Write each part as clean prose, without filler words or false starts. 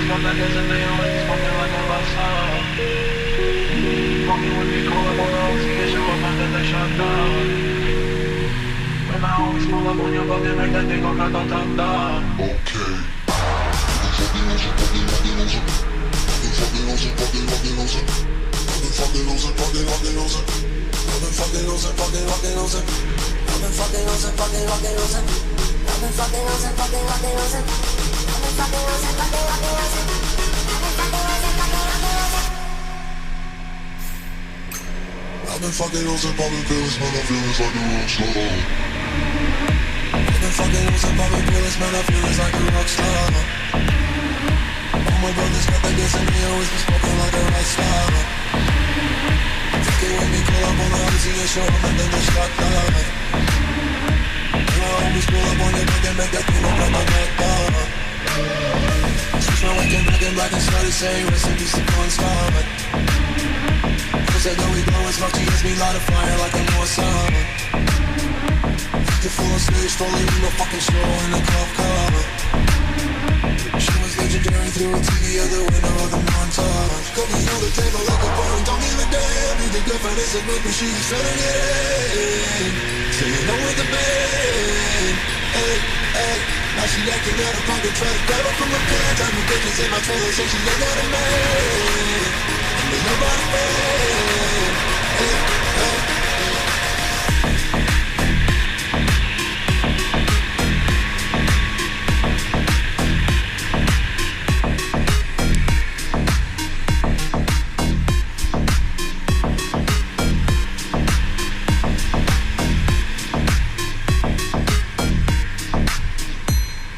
got that gas and they always smoking like a rockstar. Fucking with me, call up on the OC and show up and then they shut down. When my homies pull up on your block and make that thing go grata-ta-ta. Okay. I've been fucking losing, popping pills, man, I feel it's like a rockstar. I've been fucking losing, popping pills, man, I feel it's like a rockstar. All my brothers got that gas and they always be smoking like a rockstar. Fucking with me, call up on the Uzi and show up and then they shut down. And I always pull up on your back and make that thing look like a rockstar. Switch my weekend back in black and started saying rest in peace to Star. Said that we blowin' smoke, she gets me light a fire like a North Star. Fucked it full on stage, strolling in the fucking show in a golf car. She was legendary through a TV at the window of the montage. Got me on the table like a bone, don't give a damn. Need the girlfriend, it's a look, but she's trying to get in. Saying no with the band. Hey, hey. Now she acting out of pocket, try to grab her from the pants. I'm with bitches in my trailer, so she ain't got a man. There's nobody there. Hey, hey.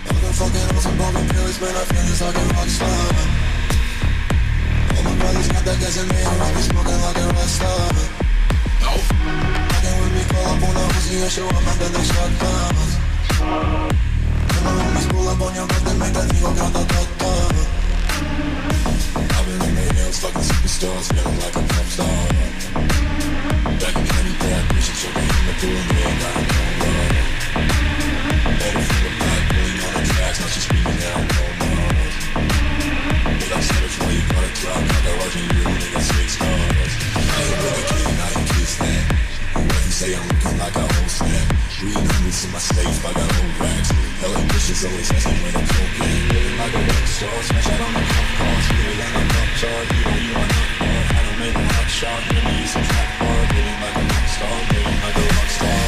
I've been fucking on some bumping pills, man, I feel it's like a rockstar. Brothers got that gas and they always be smoking like a rockstar. Fucking with me, call up on the Uzi and show up and then they shut down. And my homies pull up on your back, they make that thing go grata-ta-ta. I've been in the hills, fucking superstars, feeling like a pop star. Back in any day, I wish it should be in the pool and they ain't got no love. Better from the back, pulling on the tracks, now she's screaming out no more. I said it for you, got a drop, like I watching you, nigga, 6 stars. I ain't really kidding, I ain't kiss that. Whoever say I'm looking like a whole snap. Reading hundreds in my safe, I got old racks. LA bitches always asking when I'm cocaine. Living like a rockstar, smash out on the pump cars. Feeling like a pump chart, you know you are not hard. I don't make a hot shot, let me use some track bar. Living like a rockstar, living like a rockstar.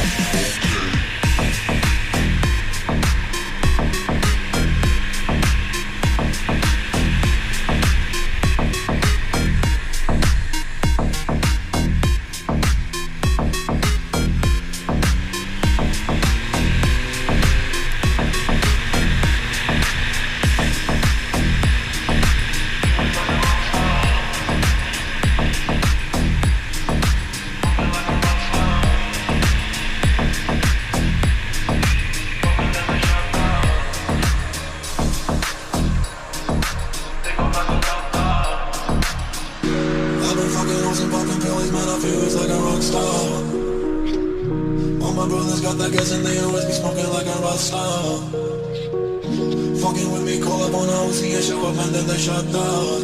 Fucking with me, call up on the OC and show up and then they shut down.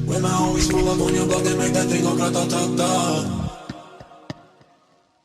When my homies pull up on your block, they make that thing go grata-ta-ta.